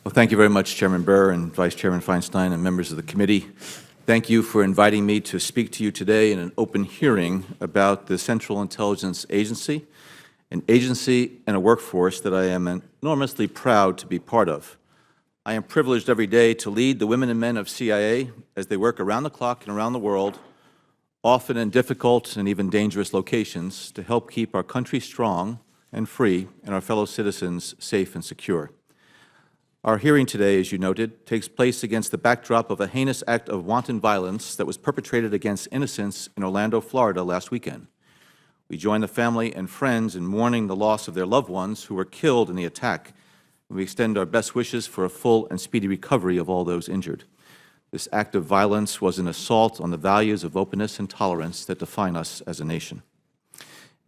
Well, thank you very much, Chairman Burr and Vice Chairman Feinstein and members of the committee. Thank you for inviting me to speak to you today in an open hearing about the Central Intelligence Agency, an agency and a workforce that I am enormously proud to be part of. I am privileged every day to lead the women and men of CIA as they work around the clock and around the world, often in difficult and even dangerous locations, to help keep our country strong and free and our fellow citizens safe and secure. Our hearing today, as you noted, takes place against the backdrop of a heinous act of wanton violence that was perpetrated against innocents in Orlando, Florida last weekend. We join the family and friends in mourning the loss of their loved ones who were killed in the attack, and we extend our best wishes for a full and speedy recovery of all those injured. This act of violence was an assault on the values of openness and tolerance that define us as a nation.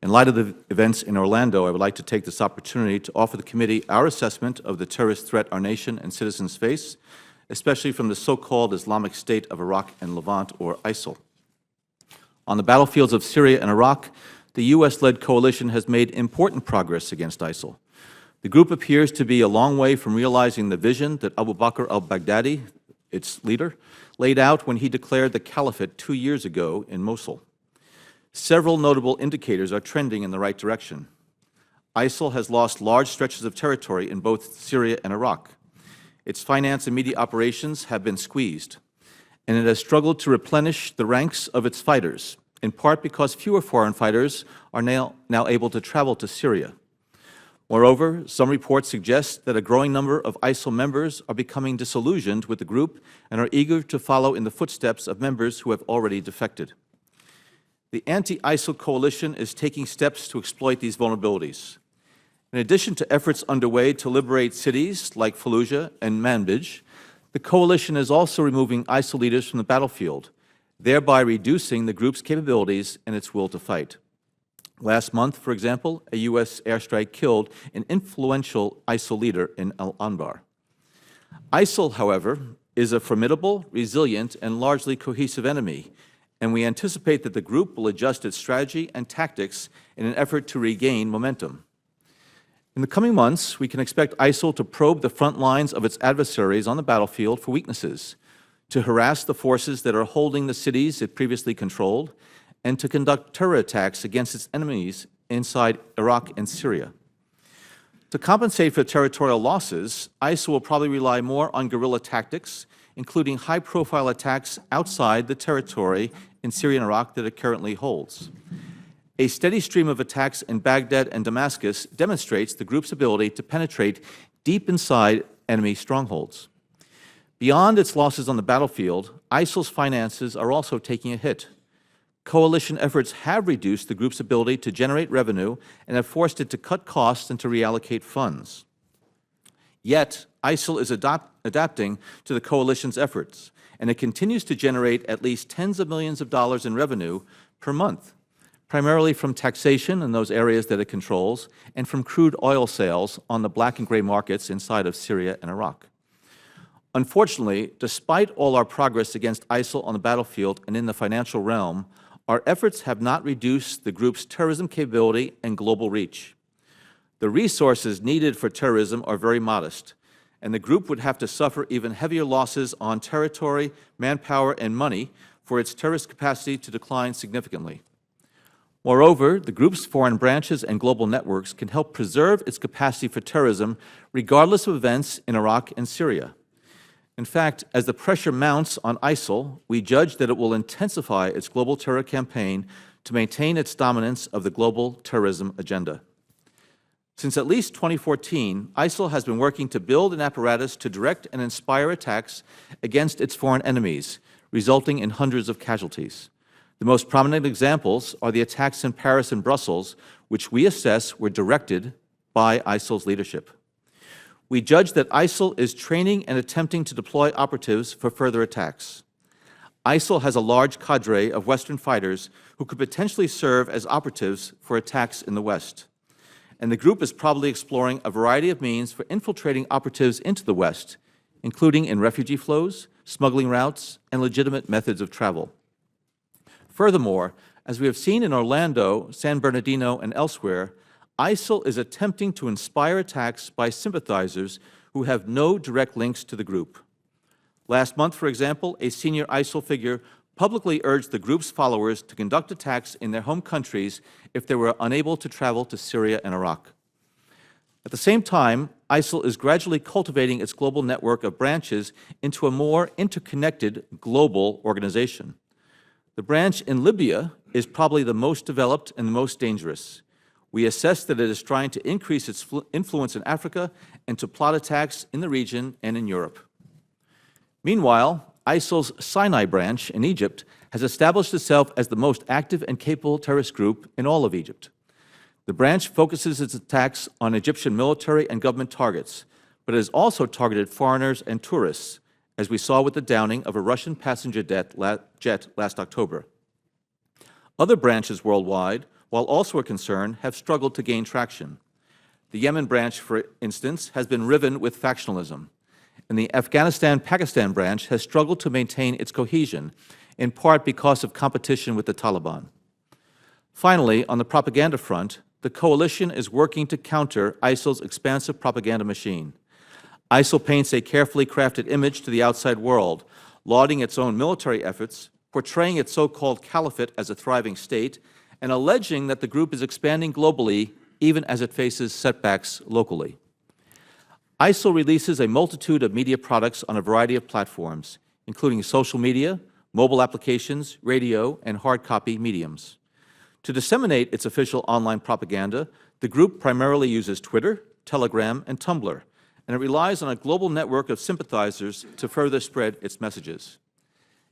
In light of the events in Orlando, I would like to take this opportunity to offer the committee our assessment of the terrorist threat our nation and citizens face, especially from the so-called Islamic State of Iraq and Levant, or ISIL. On the battlefields of Syria and Iraq, the U.S.-led coalition has made important progress against ISIL. The group appears to be a long way from realizing the vision that Abu Bakr al-Baghdadi, its leader, laid out when he declared the caliphate 2 years ago in Mosul. Several notable indicators are trending in the right direction. ISIL has lost large stretches of territory in both Syria and Iraq. Its finance and media operations have been squeezed, and it has struggled to replenish the ranks of its fighters, in part because fewer foreign fighters are now able to travel to Syria. Moreover, some reports suggest that a growing number of ISIL members are becoming disillusioned with the group and are eager to follow in the footsteps of members who have already defected. The anti-ISIL coalition is taking steps to exploit these vulnerabilities. In addition to efforts underway to liberate cities like Fallujah and Manbij, the coalition is also removing ISIL leaders from the battlefield, thereby reducing the group's capabilities and its will to fight. Last month, for example, a U.S. airstrike killed an influential ISIL leader in Al-Anbar. ISIL, however, is a formidable, resilient, and largely cohesive enemy, and we anticipate that the group will adjust its strategy and tactics in an effort to regain momentum. In the coming months, we can expect ISIL to probe the front lines of its adversaries on the battlefield for weaknesses, to harass the forces that are holding the cities it previously controlled, and to conduct terror attacks against its enemies inside Iraq and Syria. To compensate for territorial losses, ISIL will probably rely more on guerrilla tactics, including high-profile attacks outside the territory in Syria and Iraq that it currently holds. A steady stream of attacks in Baghdad and Damascus demonstrates the group's ability to penetrate deep inside enemy strongholds. Beyond its losses on the battlefield, ISIL's finances are also taking a hit. Coalition efforts have reduced the group's ability to generate revenue and have forced it to cut costs and to reallocate funds. Yet, ISIL is adapting to the coalition's efforts, and it continues to generate at least tens of millions of dollars in revenue per month, primarily from taxation in those areas that it controls and from crude oil sales on the black and gray markets inside of Syria and Iraq. Unfortunately, despite all our progress against ISIL on the battlefield and in the financial realm, our efforts have not reduced the group's terrorism capability and global reach. The resources needed for terrorism are very modest, and the group would have to suffer even heavier losses on territory, manpower, and money for its terrorist capacity to decline significantly. Moreover, the group's foreign branches and global networks can help preserve its capacity for terrorism regardless of events in Iraq and Syria. In fact, as the pressure mounts on ISIL, we judge that it will intensify its global terror campaign to maintain its dominance of the global terrorism agenda. Since at least 2014, ISIL has been working to build an apparatus to direct and inspire attacks against its foreign enemies, resulting in hundreds of casualties. The most prominent examples are the attacks in Paris and Brussels, which we assess were directed by ISIL's leadership. We judge that ISIL is training and attempting to deploy operatives for further attacks. ISIL has a large cadre of Western fighters who could potentially serve as operatives for attacks in the West. And the group is probably exploring a variety of means for infiltrating operatives into the West, including in refugee flows, smuggling routes, and legitimate methods of travel. Furthermore, as we have seen in Orlando, San Bernardino, and elsewhere, ISIL is attempting to inspire attacks by sympathizers who have no direct links to the group. Last month, for example, a senior ISIL figure publicly urged the group's followers to conduct attacks in their home countries if they were unable to travel to Syria and Iraq. At the same time, ISIL is gradually cultivating its global network of branches into a more interconnected global organization. The branch in Libya is probably the most developed and the most dangerous. We assess that it is trying to increase its influence in Africa and to plot attacks in the region and in Europe. Meanwhile, ISIL's Sinai branch in Egypt has established itself as the most active and capable terrorist group in all of Egypt. The branch focuses its attacks on Egyptian military and government targets, but it has also targeted foreigners and tourists, as we saw with the downing of a Russian passenger jet last October. Other branches worldwide, while also a concern, have struggled to gain traction. The Yemen branch, for instance, has been riven with factionalism, and the Afghanistan-Pakistan branch has struggled to maintain its cohesion, in part because of competition with the Taliban. Finally, on the propaganda front, the coalition is working to counter ISIL's expansive propaganda machine. ISIL paints a carefully crafted image to the outside world, lauding its own military efforts, portraying its so-called caliphate as a thriving state, and alleging that the group is expanding globally even as it faces setbacks locally. ISIL releases a multitude of media products on a variety of platforms, including social media, mobile applications, radio, and hard copy mediums. To disseminate its official online propaganda, the group primarily uses Twitter, Telegram, and Tumblr, and it relies on a global network of sympathizers to further spread its messages.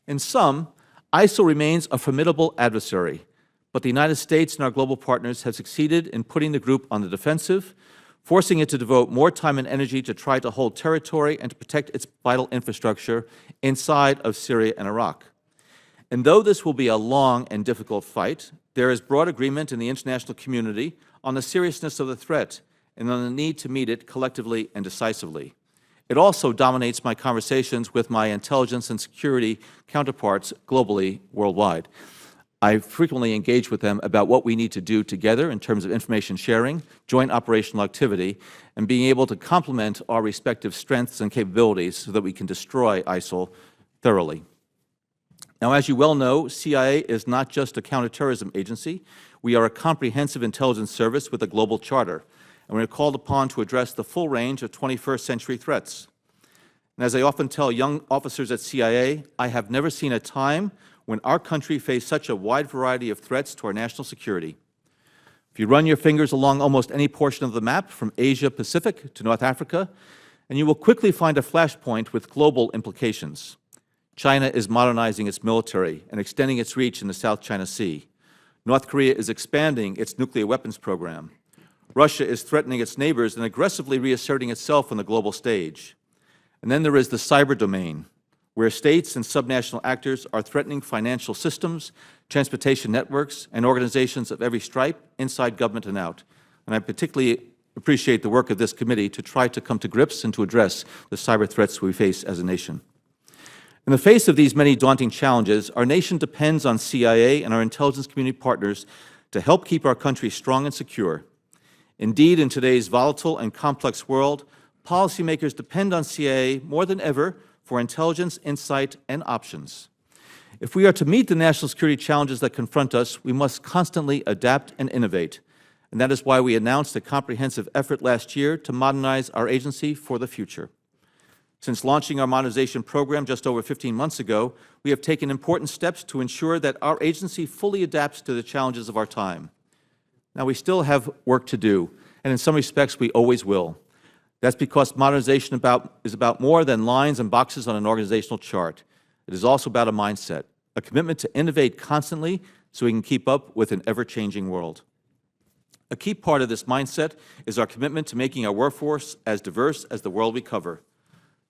In sum, ISIL remains a formidable adversary, but the United States and our global partners have succeeded in putting the group on the defensive, forcing it to devote more time and energy to try to hold territory and to protect its vital infrastructure inside of Syria and Iraq. And though this will be a long and difficult fight, there is broad agreement in the international community on the seriousness of the threat and on the need to meet it collectively and decisively. It also dominates my conversations with my intelligence and security counterparts globally, worldwide. I frequently engage with them about what we need to do together in terms of information sharing, joint operational activity, and being able to complement our respective strengths and capabilities so that we can destroy ISIL thoroughly. Now, as you well know, CIA is not just a counterterrorism agency. We are a comprehensive intelligence service with a global charter, and we are called upon to address the full range of 21st century threats. And as I often tell young officers at CIA, I have never seen a time when our country faced such a wide variety of threats to our national security. If you run your fingers along almost any portion of the map, from Asia Pacific to North Africa, and you will quickly find a flashpoint with global implications. China is modernizing its military and extending its reach in the South China Sea. North Korea is expanding its nuclear weapons program. Russia is threatening its neighbors and aggressively reasserting itself on the global stage. And then there is the cyber domain, where states and subnational actors are threatening financial systems, transportation networks, and organizations of every stripe, inside government and out. And I particularly appreciate the work of this committee to try to come to grips and to address the cyber threats we face as a nation. In the face of these many daunting challenges, our nation depends on CIA and our intelligence community partners to help keep our country strong and secure. Indeed, in today's volatile and complex world, policymakers depend on CIA more than ever for intelligence, insight, and options. If we are to meet the national security challenges that confront us, we must constantly adapt and innovate. And that is why we announced a comprehensive effort last year to modernize our agency for the future. Since launching our modernization program just over 15 months ago, we have taken important steps to ensure that our agency fully adapts to the challenges of our time. Now, we still have work to do, and in some respects, we always will. That's because modernization is about more than lines and boxes on an organizational chart. It is also about a mindset, a commitment to innovate constantly so we can keep up with an ever-changing world. A key part of this mindset is our commitment to making our workforce as diverse as the world we cover.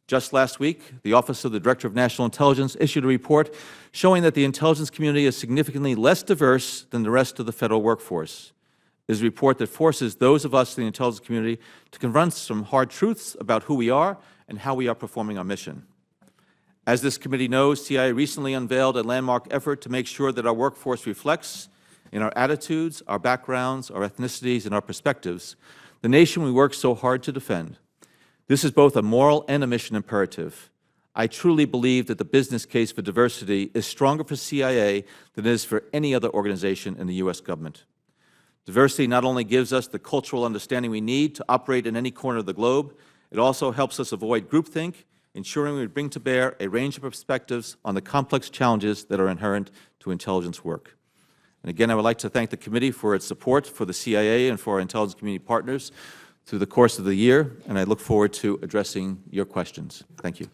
Just last week, the Office of the Director of National Intelligence issued a report showing that the intelligence community is significantly less diverse than the rest of the federal workforce. It is a report that forces those of us in the intelligence community to confront some hard truths about who we are and how we are performing our mission. As this committee knows, CIA recently unveiled a landmark effort to make sure that our workforce reflects, in our attitudes, our backgrounds, our ethnicities, and our perspectives, the nation we work so hard to defend. This is both a moral and a mission imperative. I truly believe that the business case for diversity is stronger for CIA than it is for any other organization in the U.S. government. Diversity not only gives us the cultural understanding we need to operate in any corner of the globe, it also helps us avoid groupthink, ensuring we bring to bear a range of perspectives on the complex challenges that are inherent to intelligence work. And again, I would like to thank the committee for its support for the CIA and for our intelligence community partners through the course of the year, and I look forward to addressing your questions. Thank you.